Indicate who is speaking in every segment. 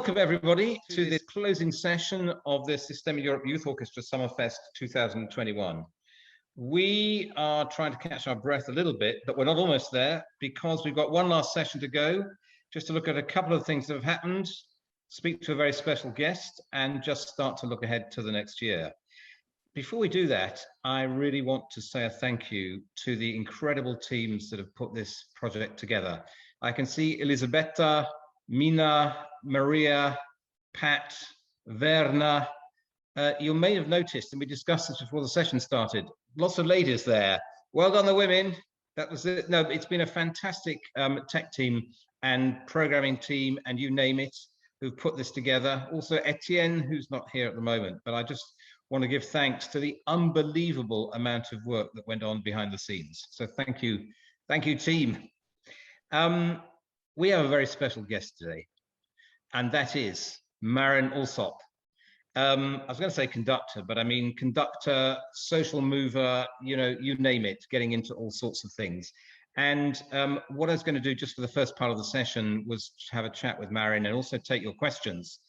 Speaker 1: welcome everybody to this closing session of the Systema Europe Youth Orchestra SummerFest 2021. We are trying to catch our breath a little bit, but we're not almost there because we've got one last session to go, just to look at a couple of things that have happened, speak to a very special guest, and just start to look ahead to the next year. Before we do that, I really want to say a thank you to the incredible teams that have put this project together. I can see Elisabetta, Mina, Maria, Pat, Verna. You may have noticed, and we discussed this before the session started, lots of ladies there. Well done, the women. That was it. No, it's been a fantastic tech team and programming team, and you name it, who've put this together. Also Etienne, who's not here at the moment, but I just want to give thanks to the unbelievable amount of work that went on behind the scenes. So thank you team. We have a very special guest today, and that is Marin Alsop. I was going to say conductor, but I mean conductor, social mover, you know, you name it, getting into all sorts of things. And what I was going to do just for the first part of the session was to have a chat with Marin and also take your questions.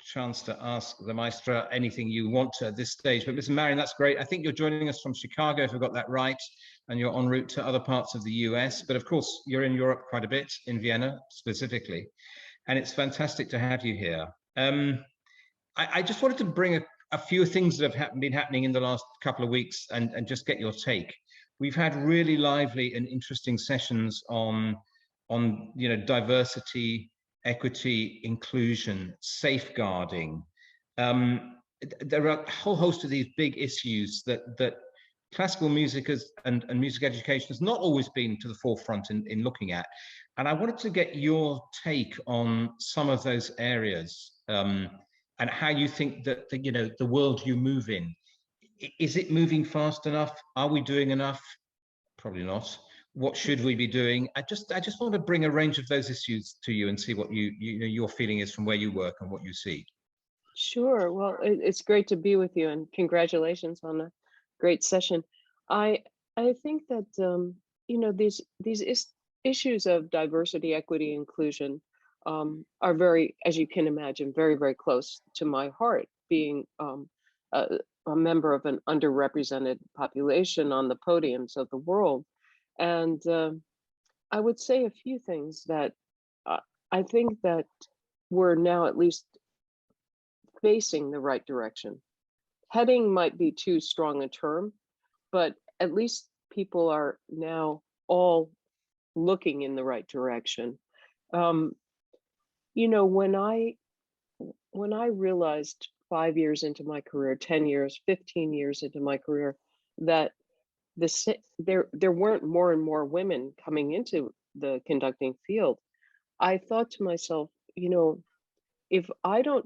Speaker 1: Chance to ask the maestra anything you want to at this stage. But listen, Marin, that's great. I think you're joining us from Chicago, if I got that right, and you're en route to other parts of the US. But of course, you're in Europe quite a bit, in Vienna specifically. And it's fantastic to have you here. I just wanted to bring a few things that have been happening in the last couple of weeks and just get your take. We've had really lively and interesting sessions on you know, diversity, equity, inclusion, safeguarding. There are a whole host of these big issues that classical music and music education has not always been to the forefront in looking at. And I wanted to get your take on some of those areas and how you think that you know, the world you move in, is it moving fast enough? Are we doing enough? Probably not. What should we be doing? I just want to bring a range of those issues to you and see what your feeling is from where you work and what you see.
Speaker 2: Sure. Well, it's great to be with you, and congratulations on a great session. I think that you know, these issues of diversity, equity, inclusion are very, as you can imagine, very, very close to my heart, being a member of an underrepresented population on the podiums of the world. And I would say a few things that I think that we're now at least facing the right direction. Heading might be too strong a term, but at least people are now all looking in the right direction. You know, when I realized 5 years into my career, 10 years, 15 years into my career, that there weren't more and more women coming into the conducting field, I thought to myself, you know, if I don't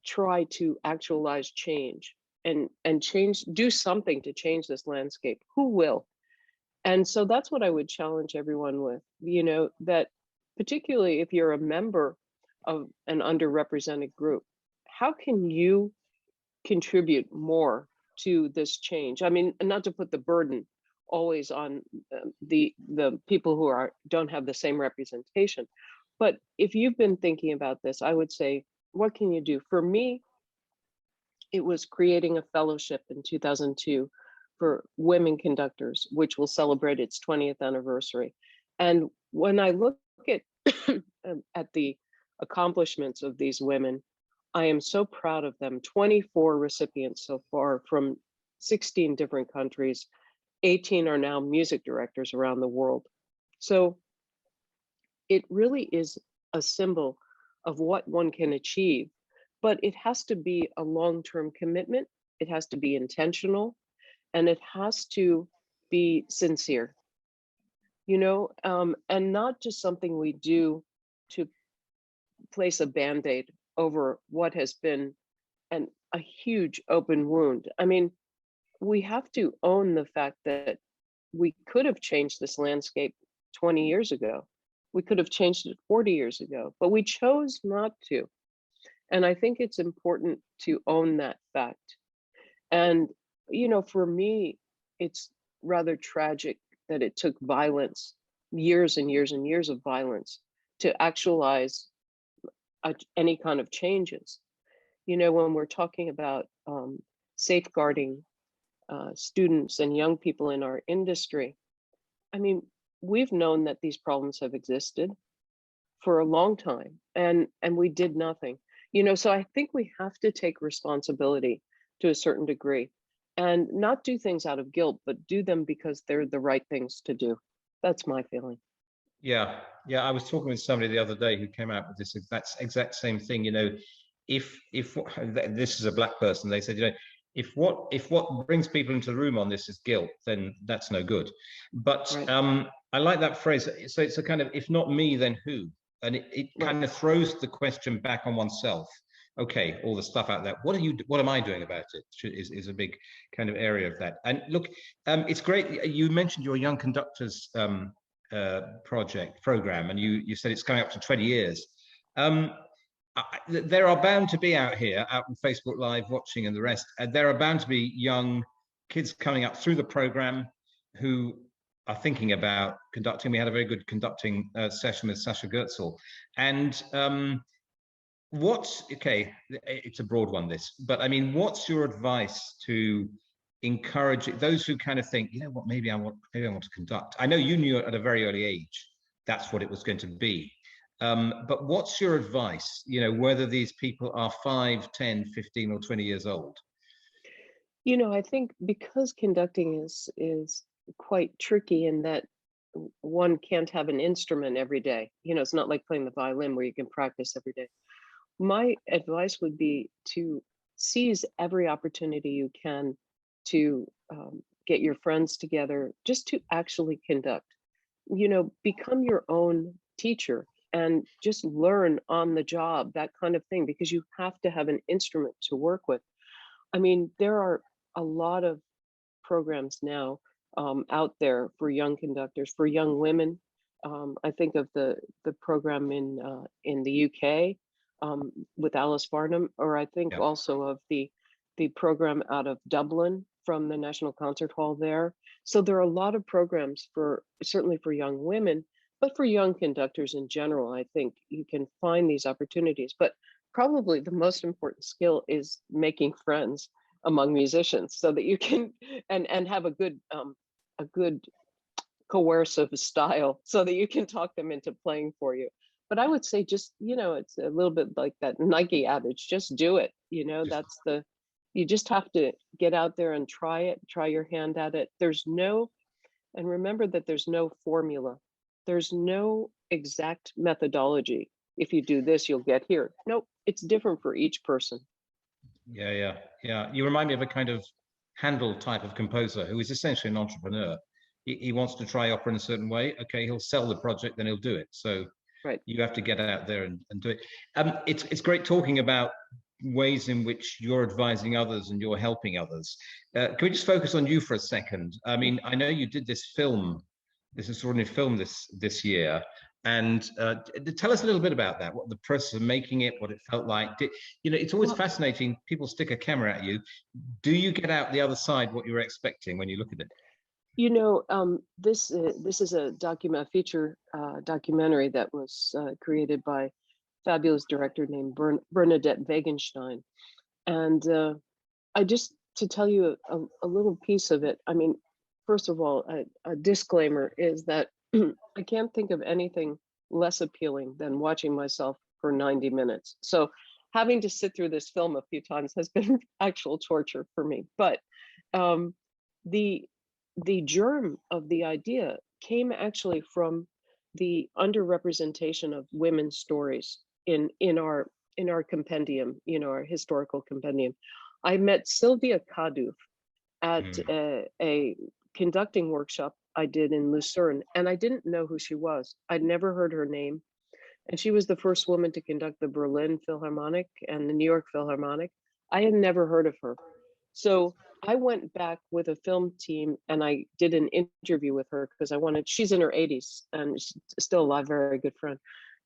Speaker 2: try to actualize change and do something to change this landscape, who will? And so that's what I would challenge everyone with, you know, that particularly if you're a member of an underrepresented group, how can you contribute more to this change? I mean, not to put the burden always on the people who don't have the same representation, but if you've been thinking about this, I would say, what can you do? For me, it was creating a fellowship in 2002 for women conductors, which will celebrate its 20th anniversary. And when I look at the accomplishments of these women, I am so proud of them. 24 recipients so far from 16 different countries. 18 are now music directors around the world. So it really is a symbol of what one can achieve, but it has to be a long-term commitment. It has to be intentional, and it has to be sincere, you know, and not just something we do to place a Band-Aid over what has been a huge open wound. I mean, we have to own the fact that we could have changed this landscape 20 years ago. We could have changed it 40 years ago, but we chose not to. And I think it's important to own that fact. And, you know, for me, it's rather tragic that it took violence, years and years and years of violence, to actualize any kind of changes. You know, when we're talking about safeguarding students and young people in our industry, I mean, we've known that these problems have existed for a long time, and we did nothing. You know, so I think we have to take responsibility to a certain degree, and not do things out of guilt, but do them because they're the right things to do. That's my feeling.
Speaker 1: Yeah, yeah. I was talking with somebody the other day who came out with this exact same thing. You know, if this is a black person, they said, you know, if what brings people into the room on this is guilt, then that's no good. But
Speaker 2: Right.
Speaker 1: I like that phrase. So it's a kind of, if not me, then who? And it
Speaker 2: Right.
Speaker 1: kind of throws the question back on oneself. Okay, all the stuff out there. What am I doing about it? Is a big kind of area of that. And look, it's great. You mentioned your young conductors program, and you said it's coming up to 20 years. There are bound to be out here, out on Facebook Live watching and the rest, there are bound to be young kids coming up through the program who are thinking about conducting. We had a very good conducting session with Sasha Gertzel. And okay, it's a broad one, this, but I mean, what's your advice to encourage those who kind of think, you know what, maybe I want to conduct? I know you knew at a very early age that's what it was going to be. But what's your advice, you know, whether these people are 5, 10, 15, or 20 years old?
Speaker 2: You know, I think because conducting is quite tricky in that one can't have an instrument every day. You know, it's not like playing the violin where you can practice every day. My advice would be to seize every opportunity you can to get your friends together, just to actually conduct. You know, become your own teacher and just learn on the job, that kind of thing, because you have to have an instrument to work with. I mean, there are a lot of programs now out there for young conductors, for young women. I think of the program in the UK with Alice Farnham, or I think
Speaker 1: Yeah.
Speaker 2: also of the program out of Dublin from the National Concert Hall there. So there are a lot of programs for certainly for young women, but for young conductors in general. I think you can find these opportunities. But probably the most important skill is making friends among musicians so that you can and have a good coercive style so that you can talk them into playing for you. But I would say just, you know, it's a little bit like that Nike adage, just do it. You know,
Speaker 1: Just
Speaker 2: you just have to get out there and try it, try your hand at it. And remember that there's no formula. There's no exact methodology. If you do this, you'll get here. Nope, it's different for each person.
Speaker 1: Yeah, yeah, yeah. You remind me of a kind of Handel type of composer who is essentially an entrepreneur. He wants to try opera in a certain way. Okay, he'll sell the project, then he'll do it. So
Speaker 2: Right.
Speaker 1: you have to get out there and do it. It's great talking about ways in which you're advising others and you're helping others. Can we just focus on you for a second? I mean, I know you did this film, this extraordinary film this year. And tell us a little bit about that, what the process of making it, what it felt like. You know, it's always
Speaker 2: Well,
Speaker 1: fascinating. People stick a camera at you. Do you get out the other side what you were expecting when you look at it?
Speaker 2: you know, this is a feature documentary that was created by a fabulous director named Bernadette Wagenstein, and I just to tell you a little piece of it. I mean, first of all, a disclaimer is that I can't think of anything less appealing than watching myself for 90 minutes. So having to sit through this film a few times has been actual torture for me. But um, the the germ of the idea came actually from the underrepresentation of women's stories in our compendium, you know, our historical compendium. I met Sylvia Kaduf at
Speaker 1: Mm.
Speaker 2: a conducting workshop I did in Lucerne, and I didn't know who she was. I'd never heard her name, and she was the first woman to conduct the Berlin Philharmonic and the New York Philharmonic. I had never heard of her. So I went back with a film team and I did an interview with her because she's in her 80s and she's still alive, very good friend.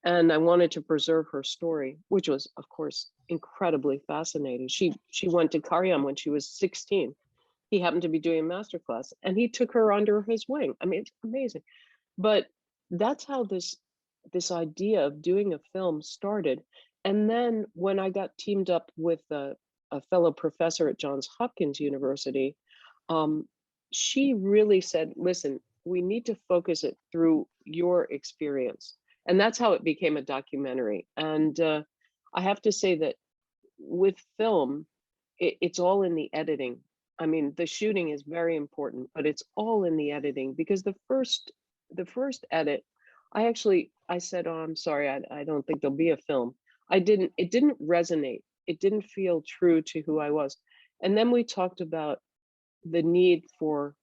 Speaker 2: And I wanted to preserve her story, which was, of course, incredibly fascinating. She went to Karyam when she was 16. He happened to be doing a masterclass and he took her under his wing. I mean, it's amazing. But that's how this idea of doing a film started. And then when I got teamed up with a fellow professor at Johns Hopkins University, she really said, listen, we need to focus it through your experience. And that's how it became a documentary. And I have to say that with film, it's all in the editing. I mean, the shooting is very important, but it's all in the editing, because the first edit, I said, oh, I'm sorry, I don't think there'll be a film. It didn't resonate. It didn't feel true to who I was. And then we talked about the need for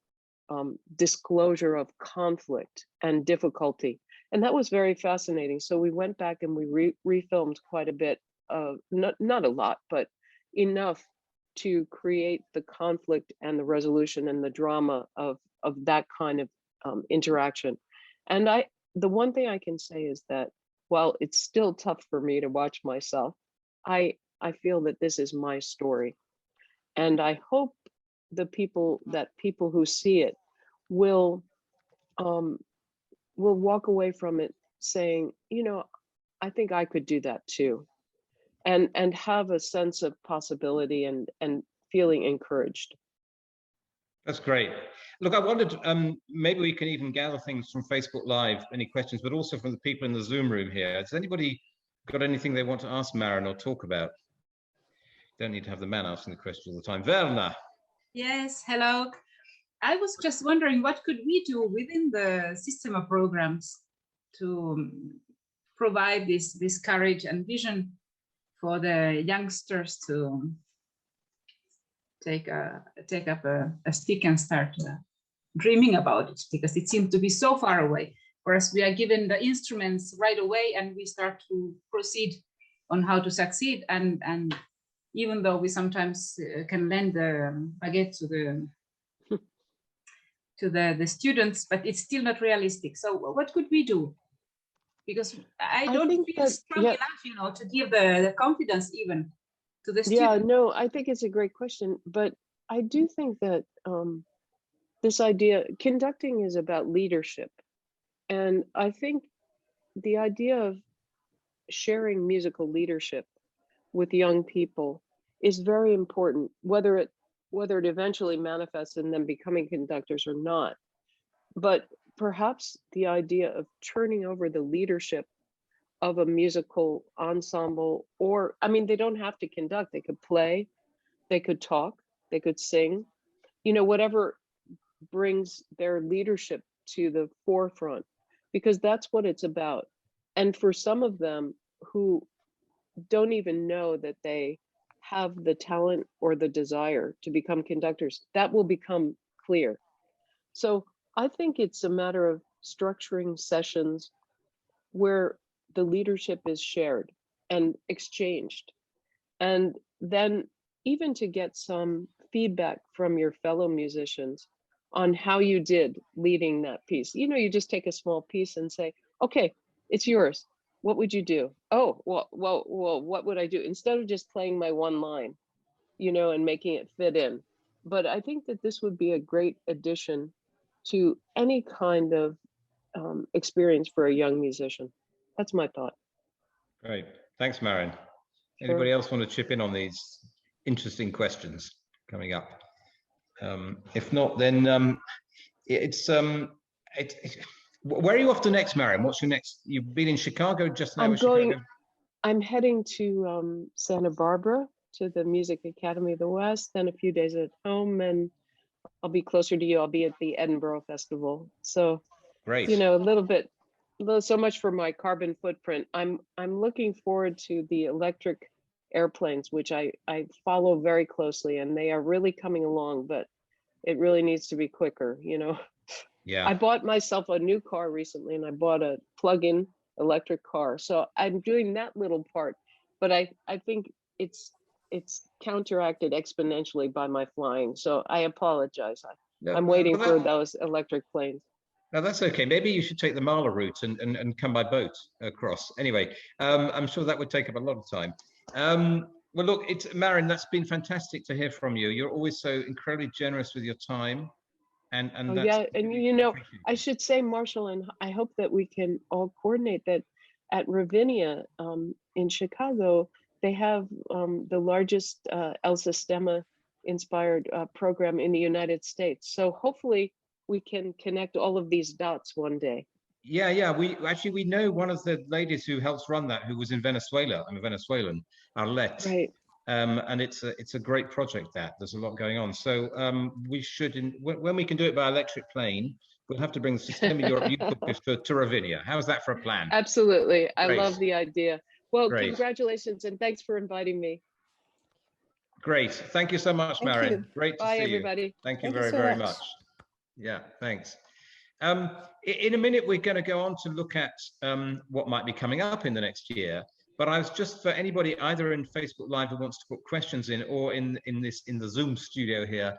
Speaker 2: disclosure of conflict and difficulty. And that was very fascinating. So we went back and we refilmed quite a bit, not a lot, but enough to create the conflict and the resolution and the drama of that kind of interaction. And the one thing I can say is that while it's still tough for me to watch myself, I feel that this is my story. And I hope people who see it will walk away from it saying, I think I could do that too. And have a sense of possibility and feeling encouraged.
Speaker 1: That's great. Look, I wondered, maybe we can even gather things from Facebook Live, any questions, but also from the people in the Zoom room here. Has anybody got anything they want to ask Marin or talk about? Don't need to have the man asking the question all the time. Verna.
Speaker 3: Yes, hello. I was just wondering, what could we do within the system of programs to provide this courage and vision for the youngsters to take up a stick and start dreaming about it, because it seems to be so far away. Whereas we are given the instruments right away and we start to proceed on how to succeed. And even though we sometimes can lend the baguette to the students, but it's still not realistic. So what could we do? Because I don't feel strong enough, to give the confidence even to the students.
Speaker 2: Yeah, no, I think it's a great question, but I do think that this idea, conducting is about leadership. And I think the idea of sharing musical leadership with young people is very important, whether it eventually manifests in them becoming conductors or not. But perhaps the idea of turning over the leadership of a musical ensemble, or, I mean, they don't have to conduct, they could play, they could talk, they could sing, whatever brings their leadership to the forefront, because that's what it's about. And for some of them who don't even know that they have the talent or the desire to become conductors, that will become clear. So I think it's a matter of structuring sessions where the leadership is shared and exchanged. And then even to get some feedback from your fellow musicians on how you did leading that piece. You just take a small piece and say, okay, it's yours. What would you do? Oh, well, what would I do? Instead of just playing my one line, and making it fit in. But I think that this would be a great addition to any kind of experience for a young musician. That's my thought.
Speaker 1: Great. Thanks, Marin.
Speaker 2: Sure.
Speaker 1: Anybody else want to chip in on these interesting questions coming up? If not, then where are you off to next, Marin? What's your next? You've been in Chicago just now.
Speaker 2: I'm heading to Santa Barbara, to the Music Academy of the West, then a few days at home, and I'll be closer to you. I'll be at the Edinburgh Festival. So,
Speaker 1: great.
Speaker 2: So much for my carbon footprint. I'm looking forward to the electric airplanes, which I follow very closely, and they are really coming along, but it really needs to be quicker, Yeah. I bought myself a new car recently, and I bought a plug-in electric car. So I'm doing that little part, but I think it's counteracted exponentially by my flying. So I apologize. I'm waiting for those electric planes.
Speaker 1: No, that's okay. Maybe you should take the Marla route and come by boat across. Anyway, I'm sure that would take up a lot of time. Well, look, Marin, that's been fantastic to hear from you. You're always so incredibly generous with your time. And
Speaker 2: I should say, Marshall, and I hope that we can all coordinate that at Ravinia in Chicago, they have the largest El Sistema inspired program in the United States. So hopefully we can connect all of these dots one day.
Speaker 1: Yeah. We know one of the ladies who helps run that, who was in Venezuela. I'm a Venezuelan, Arlette.
Speaker 2: Right.
Speaker 1: And it's a great project. There's a lot going on. So we should, when we can do it by electric plane, we'll have to bring the Sistema Europe Youth Orchestra to Ravinia. How is that for a plan?
Speaker 2: Absolutely. I
Speaker 1: Great.
Speaker 2: love the idea. Well,
Speaker 1: Great.
Speaker 2: Congratulations and thanks for inviting me.
Speaker 1: Great. Thank you so much, Marin. Great to
Speaker 2: Bye,
Speaker 1: see
Speaker 2: everybody.
Speaker 1: you. Thank you
Speaker 4: Thank you
Speaker 1: very,
Speaker 4: so
Speaker 1: very
Speaker 4: much.
Speaker 1: much. Yeah, thanks. In a minute, we're going to go on to look at what might be coming up in the next year. But I was just, for anybody either in Facebook Live who wants to put questions in, or in the Zoom studio here,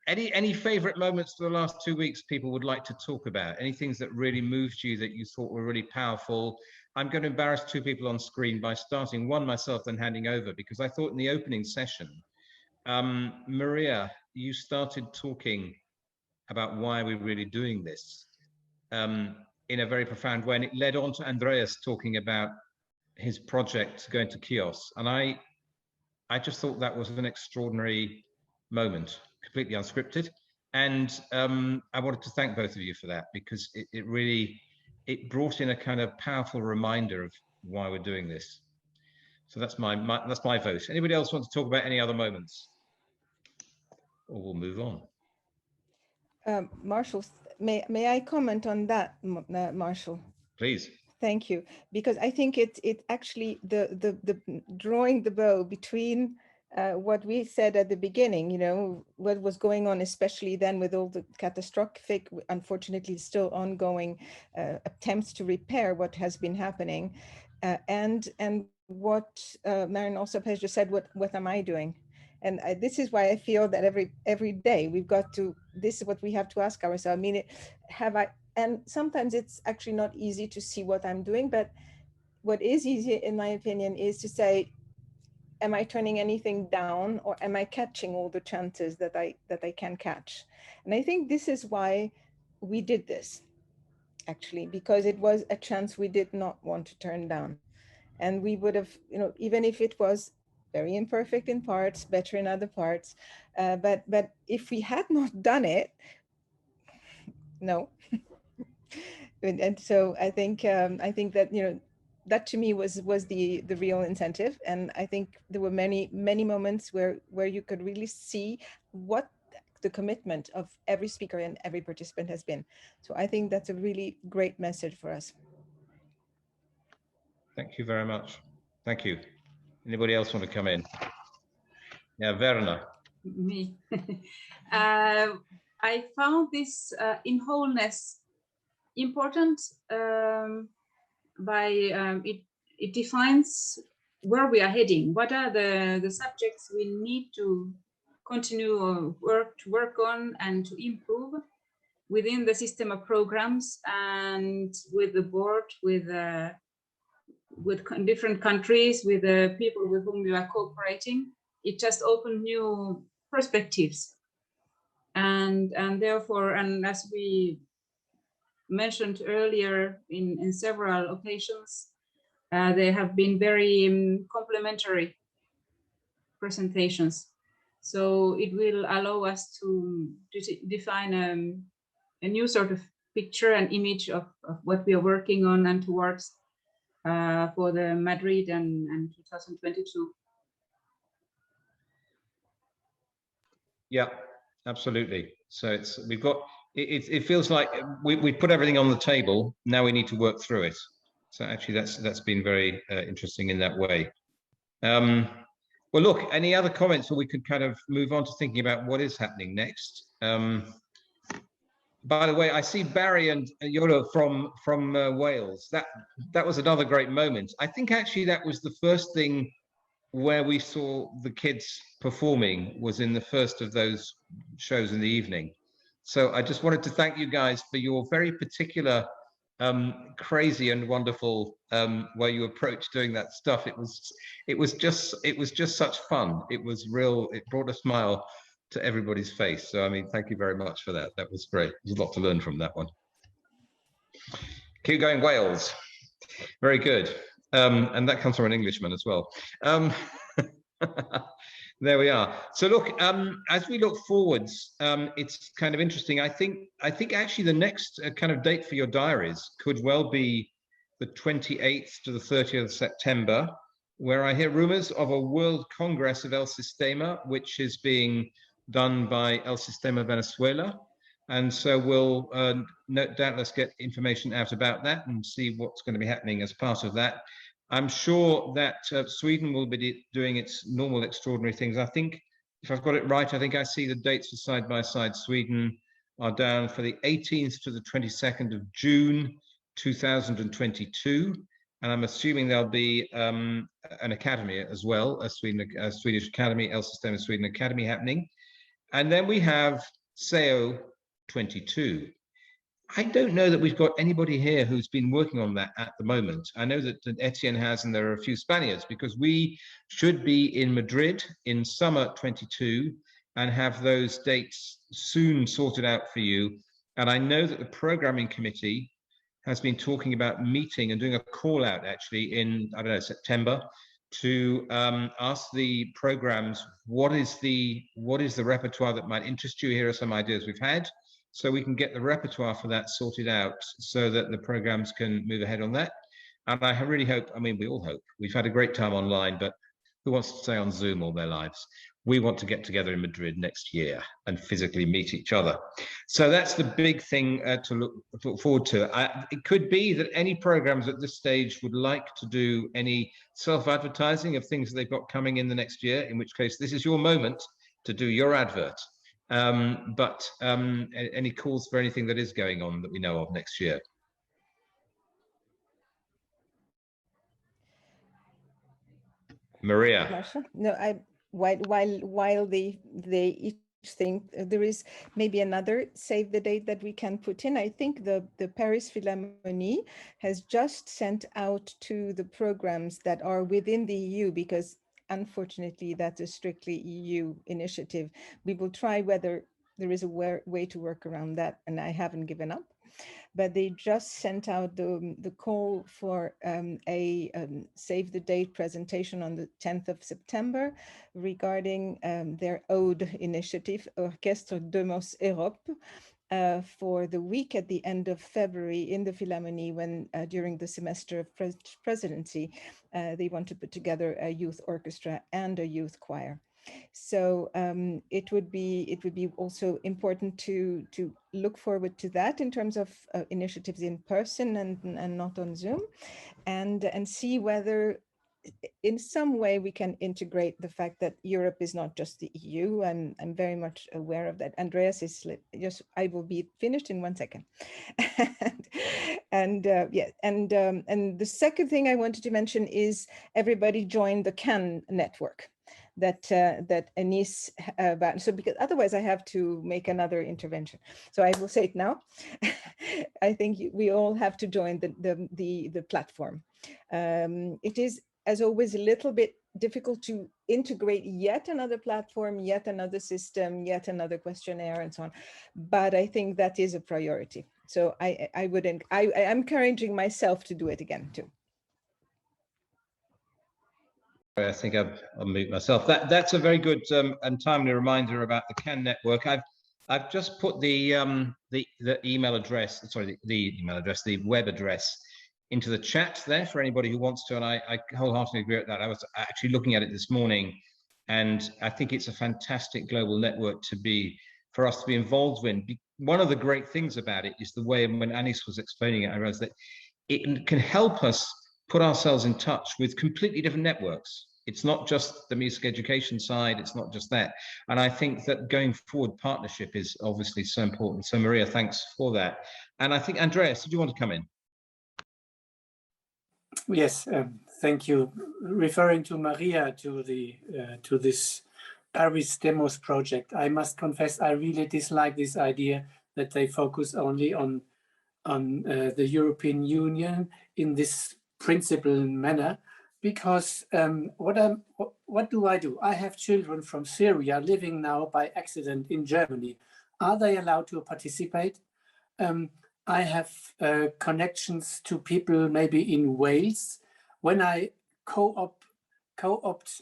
Speaker 1: any favorite moments for the last 2 weeks people would like to talk about? Any things that really moved you, that you thought were really powerful? I'm going to embarrass two people on screen by starting one myself, then handing over, because I thought in the opening session, Maria, you started talking about why we're really doing this in a very profound way, and it led on to Andreas talking about his project going to kiosks, and I just thought that was an extraordinary moment, completely unscripted, and I wanted to thank both of you for that, because it really brought in a kind of powerful reminder of why we're doing this. So that's my vote. Anybody else want to talk about any other moments, or we'll move on?
Speaker 4: Marshall, may I comment on that, Marshall?
Speaker 1: Please.
Speaker 4: Thank you, because I think it actually the drawing the bow between what we said at the beginning, you know, what was going on, especially then with all the catastrophic, unfortunately still ongoing attempts to repair what has been happening, and what Marin also has just said. What am I doing? And this is why I feel that every day we've got to. This is what we have to ask ourselves. I mean, and sometimes it's actually not easy to see what I'm doing, but what is easy, in my opinion, is to say, am I turning anything down, or am I catching all the chances that I can catch? And I think this is why we did this, actually, because it was a chance we did not want to turn down. And we would have, you know, even if it was very imperfect in parts, better in other parts, but if we had not done it, no. And so I think that, you know, that to me was the real incentive. And I think there were many moments where you could really see what the commitment of every speaker and every participant has been. So I think that's a really great message for us.
Speaker 1: Thank you very much. Thank you. Anybody else want to come in? Yeah, Werner.
Speaker 3: Me. I found this in wholeness important by it defines where we are heading. What are the subjects we need to continue work on and to improve within the system of programs, and with the board, with different countries, with the people with whom we are cooperating. It just opened new perspectives, and therefore, and as we mentioned earlier in several occasions, they have been very complementary presentations. So it will allow us to define a new sort of picture and image of what we are working on and towards for the Madrid and 2022.
Speaker 1: Yeah, absolutely. So it feels like we put everything on the table. Now we need to work through it. So actually that's been very interesting in that way. Well, look, any other comments, or we could kind of move on to thinking about what is happening next. By the way, I see Barry and Yoda from Wales. That was another great moment. I think actually that was the first thing where we saw the kids performing, was in the first of those shows in the evening. So I just wanted to thank you guys for your very particular, crazy and wonderful way you approach doing that stuff. It was just such fun. It was real. It brought a smile to everybody's face. So I mean, thank you very much for that. That was great. There's a lot to learn from that one. Keep going, Wales. Very good. And that comes from an Englishman as well. There we are. So look, as we look forwards, it's kind of interesting. I think actually the next kind of date for your diaries could well be the 28th to the 30th of September, where I hear rumors of a World Congress of El Sistema, which is being done by El Sistema Venezuela. And so we'll doubtless get information out about that and see what's going to be happening as part of that. I'm sure that Sweden will be doing its normal extraordinary things. I think, if I've got it right, I think I see the dates for Side by Side Sweden are down for the 18th to the 22nd of June 2022. And I'm assuming there'll be an academy as well, a Swedish Academy, El Sistema Sweden Academy happening. And then we have SEYO 22. I don't know that we've got anybody here who's been working on that at the moment. I know that Etienne has, and there are a few Spaniards, because we should be in Madrid in summer 22 and have those dates soon sorted out for you. And I know that the programming committee has been talking about meeting and doing a call out actually in, I don't know, September, to ask the programs, what is the repertoire that might interest you? Here are some ideas we've had. So we can get the repertoire for that sorted out so that the programs can move ahead on that. And I really hope, I mean, we all hope. We've had a great time online, but who wants to stay on Zoom all their lives? We want to get together in Madrid next year and physically meet each other. So that's the big thing to look forward to. It could be that any programs at this stage would like to do any self-advertising of things that they've got coming in the next year, in which case this is your moment to do your advert. But any calls for anything that is going on that we know of next year? Maria.
Speaker 4: Marsha? No, while they each think there is maybe another save the date that we can put in. I think the Paris Philharmonie has just sent out to the programs that are within the EU, because unfortunately that's a strictly EU initiative. We will try whether there is a way to work around that, and I haven't given up. But they just sent out the call for a save the date presentation on the 10th of September regarding their ode initiative, Orchestre Demos Europe, for the week at the end of February in the Philharmonie, when during the semester of presidency, they want to put together a youth orchestra and a youth choir. So it would be also important to look forward to that in terms of initiatives in person and not on Zoom, and see whether in some way we can integrate the fact that Europe is not just the EU. And I'm very much aware of that. Andreas is just, I will be finished in 1 second. And the second thing I wanted to mention is everybody joined the CAN network that Anis, so because otherwise I have to make another intervention. So I will say it now. I think we all have to join the platform. It is, as always, a little bit difficult to integrate yet another platform, yet another system, yet another questionnaire, and so on. But I think that is a priority. So I'm encouraging myself to do it again too.
Speaker 1: I think I'll mute myself. That's a very good and timely reminder about the CAN network. I've just put the email address, sorry, the email address, the web address into the chat there for anybody who wants to, and I wholeheartedly agree with that. I was actually looking at it this morning, and I think it's a fantastic global network for us to be involved in. One of the great things about it is the way, when Anis was explaining it, I realized that it can help us put ourselves in touch with completely different networks. It's not just the music education side, it's not just that. And I think that going forward, partnership is obviously so important. So Maria, thanks for that. And I think, Andreas, did you want to come in?
Speaker 5: Yes, thank you. Referring to Maria, to this Paris Demos project, I must confess I really dislike this idea that they focus only on the European Union in this principled manner, because what do? I have children from Syria living now by accident in Germany. Are they allowed to participate? I have connections to people maybe in Wales. When I co-opt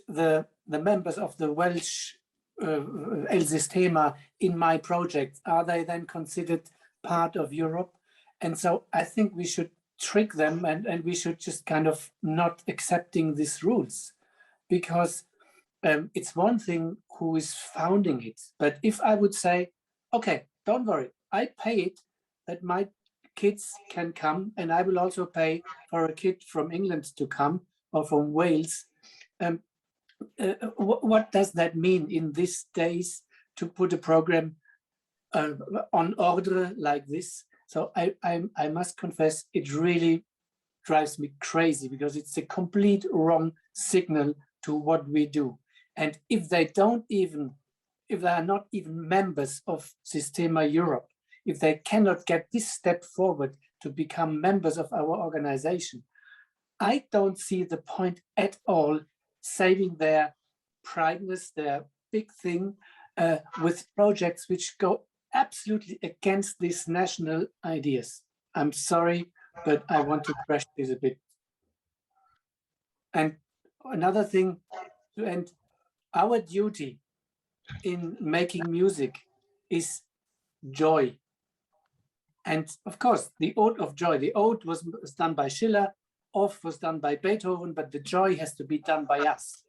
Speaker 5: the members of the Welsh El Sistema in my project, are they then considered part of Europe? And so I think we should trick them, and we should just kind of not accepting these rules, because it's one thing who is founding it. But if I would say, okay, don't worry, I pay it that my kids can come, and I will also pay for a kid from England to come, or from Wales. What does that mean in these days to put a program on order like this? So I must confess, it really drives me crazy, because it's a complete wrong signal to what we do. And if they are not even members of Sistema Europe, if they cannot get this step forward to become members of our organization, I don't see the point at all saving their prideness, their big thing, with projects which go absolutely against these national ideas. I'm sorry, but I want to crash this a bit. And another thing to end, our duty in making music is joy. And of course, the ode of joy, the ode was done by Schiller, off was done by Beethoven, but the joy has to be done by us.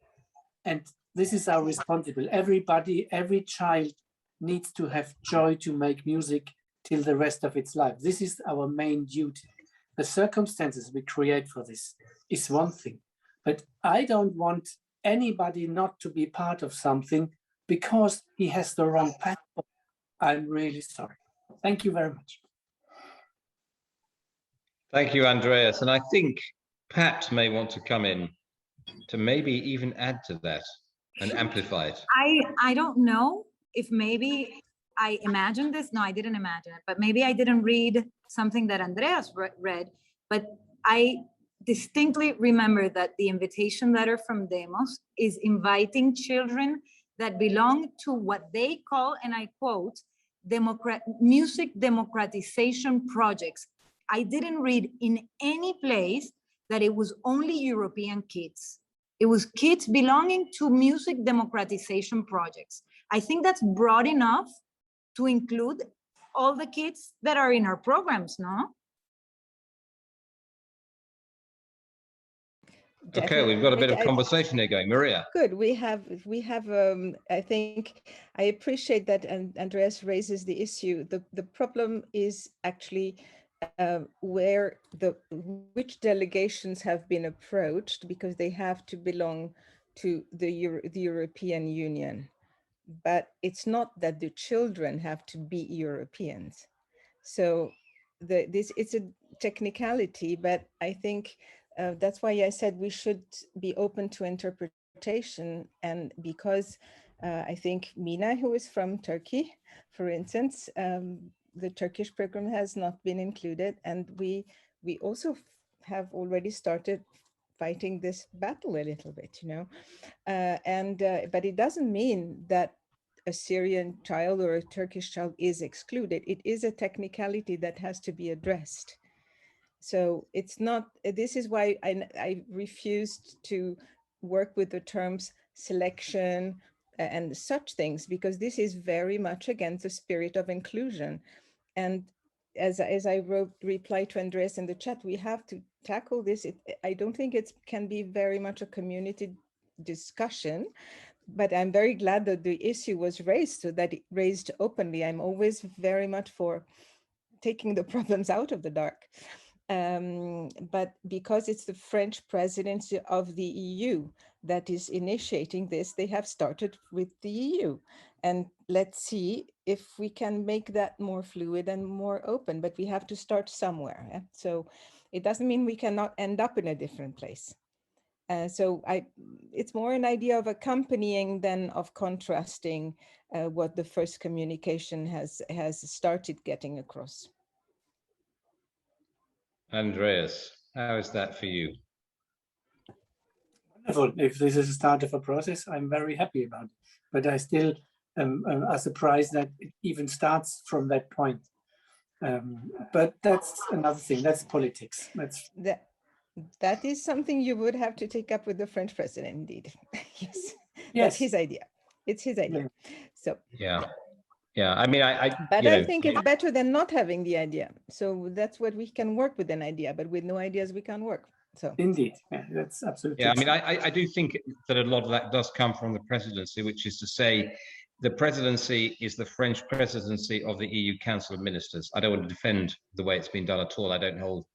Speaker 5: And this is our responsibility. Everybody, every child needs to have joy to make music till the rest of its life. This is our main duty. The circumstances we create for this is one thing, but I don't want anybody not to be part of something because he has the wrong passport. I'm really sorry. Thank you very much.
Speaker 1: Thank you, Andreas. And I think Pat may want to come in to maybe even add to that and amplify it.
Speaker 6: I don't know if maybe I imagined this. No, I didn't imagine it, but maybe I didn't read something that Andreas read, but I distinctly remember that the invitation letter from Demos is inviting children that belong to what they call, and I quote, music democratization projects. I didn't read in any place that it was only European kids. It was kids belonging to music democratization projects. I think that's broad enough to include all the kids that are in our programs, no?
Speaker 1: Okay, we've got a bit of conversation here going. Maria.
Speaker 4: Good. We have. I think I appreciate that, and Andreas raises the issue. The problem is actually which delegations have been approached, because they have to belong to the European Union. But it's not that the children have to be Europeans. So it's a technicality, but I think that's why I said we should be open to interpretation. And because I think Mina, who is from Turkey, for instance, the Turkish program has not been included. And we also have already started fighting this battle a little bit, you know, but it doesn't mean that a Syrian child or a Turkish child is excluded. It is a technicality that has to be addressed. So it's not, this is why I refused to work with the terms selection and such things, because this is very much against the spirit of inclusion. And as I reply to Andreas in the chat, we have to tackle this. I don't think it can be very much a community discussion, but I'm very glad that the issue was raised, so that it raised openly. I'm always very much for taking the problems out of the dark. But because it's the French presidency of the EU that is initiating this, they have started with the EU. And let's see if we can make that more fluid and more open, but we have to start somewhere. Yeah? So it doesn't mean we cannot end up in a different place. So it's more an idea of accompanying than of contrasting what the first communication has started getting across.
Speaker 1: Andreas, how is that for you?
Speaker 5: Wonderful. If this is the start of a process, I'm very happy about it. But I still am surprised that it even starts from that point. But that's another thing. That's politics.
Speaker 4: That is something you would have to take up with the French president, indeed. Yes,
Speaker 5: Yes.
Speaker 4: That's his idea. It's his idea. So
Speaker 1: yeah. I mean,
Speaker 4: but I think it's better than not having the idea. So that's what we can work with an idea, but with no ideas we can't work. So
Speaker 5: indeed, yeah, that's absolutely.
Speaker 1: Yeah, I mean, I do think that a lot of that does come from the presidency, which is to say, the presidency is the French presidency of the EU Council of Ministers. I don't want to defend the way it's been done at all. I don't hold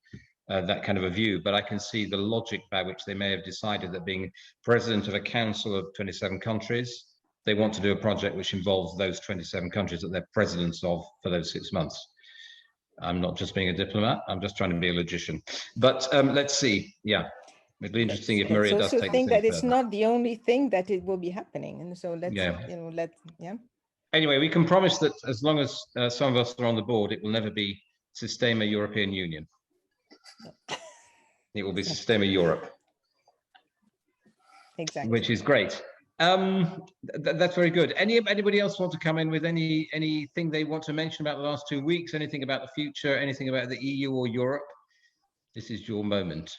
Speaker 1: that kind of a view, but I can see the logic by which they may have decided that being president of a council of 27 countries, they want to do a project which involves those 27 countries that they're presidents of for those 6 months. I'm not just being a diplomat, I'm just trying to be a logician. But let's see, yeah. It'd be interesting if Maria does take
Speaker 4: I think that it's not the only thing that it will be happening. And so let's, Anyway,
Speaker 1: we can promise that as long as some of us are on the board, it will never be Sistema European Union. It will be Sistema Europe.
Speaker 4: Exactly.
Speaker 1: Which is great. That's very good. Anybody else want to come in with anything they want to mention about the last 2 weeks? Anything about the future? Anything about the EU or Europe? This is your moment.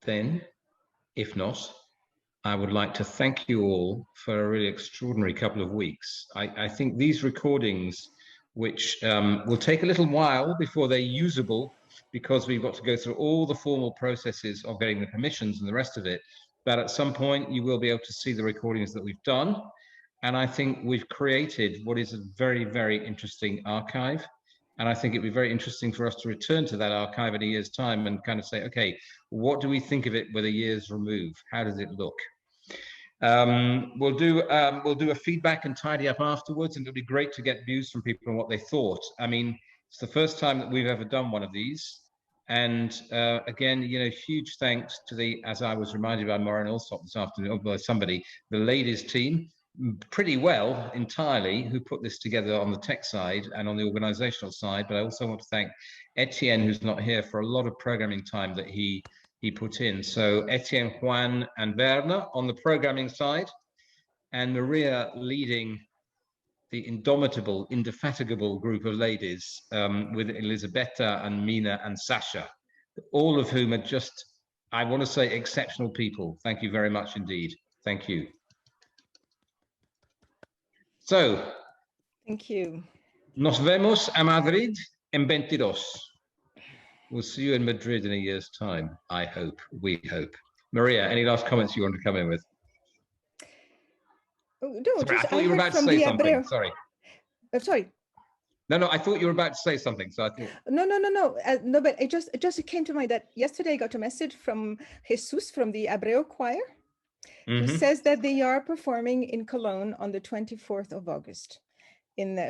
Speaker 1: Then, if not, I would like to thank you all for a really extraordinary couple of weeks. I think these recordings, which will take a little while before they're usable, because we've got to go through all the formal processes of getting the permissions and the rest of it. But at some point, you will be able to see the recordings that we've done. And I think we've created what is a very, very interesting archive. And I think it'd be very interesting for us to return to that archive in a year's time and kind of say, okay, what do we think of it with a year's remove? How does it look? We'll do a feedback and tidy up afterwards, and it'll be great to get views from people on what they thought. I mean, it's the first time that we've ever done one of these. And again, huge thanks to the, as I was reminded by Marin Alsop this afternoon, by somebody, the ladies team, pretty well entirely, who put this together on the tech side and on the organizational side. But I also want to thank Etienne, who's not here, for a lot of programming time that he put in. So Etienne, Juan and Werner on the programming side, and Maria leading the indomitable, indefatigable group of ladies with Elisabetta and Mina and Sasha, all of whom are just, I want to say, exceptional people. Thank you very much indeed. Thank you. So,
Speaker 4: thank you.
Speaker 1: Nos vemos a Madrid en 22. We'll see you in Madrid in a year's time, I hope, we hope. Maria, any last comments you want to come in with?
Speaker 4: Oh, no,
Speaker 1: sorry, I thought you were about to say something, sorry.
Speaker 4: Sorry.
Speaker 1: No, I thought you were about to say something, so I thought...
Speaker 4: No, but it just came to mind that yesterday I got a message from Jesus from the Abreu choir, who says that they are performing in Cologne on the 24th of August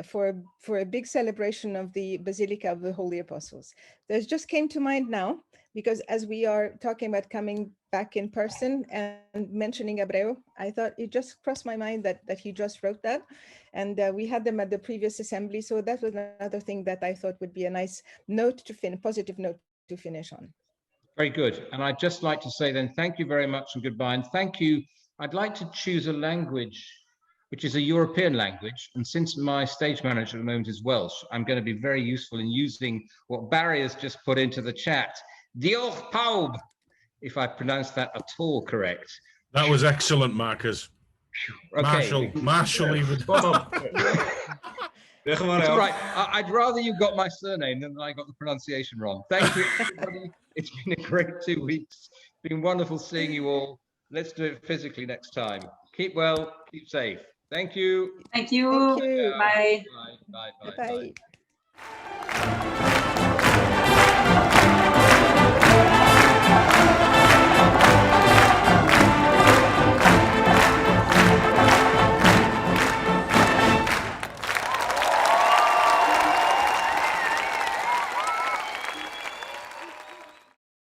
Speaker 4: for a big celebration of the Basilica of the Holy Apostles. That just came to mind now, because as we are talking about coming back in person and mentioning Abreu, I thought it just crossed my mind that he just wrote that. And we had them at the previous assembly. So that was another thing that I thought would be a nice note to positive note to finish on.
Speaker 1: Very good. And I'd just like to say then, thank you very much and goodbye. And thank you. I'd like to choose a language, which is a European language. And since my stage manager at the moment is Welsh, I'm going to be very useful in using what Barry has just put into the chat. Diolch pawb, if I pronounced that at all correct.
Speaker 7: That was excellent, Marcus.
Speaker 1: Okay.
Speaker 7: Marshall even.
Speaker 1: It's all right. I'd rather you got my surname than I got the pronunciation wrong. Thank you, everybody. It's been a great 2 weeks. It's been wonderful seeing you all. Let's do it physically next time. Keep well, keep safe. Thank you.
Speaker 3: Thank you.
Speaker 4: Thank you.
Speaker 3: Bye.
Speaker 1: Bye.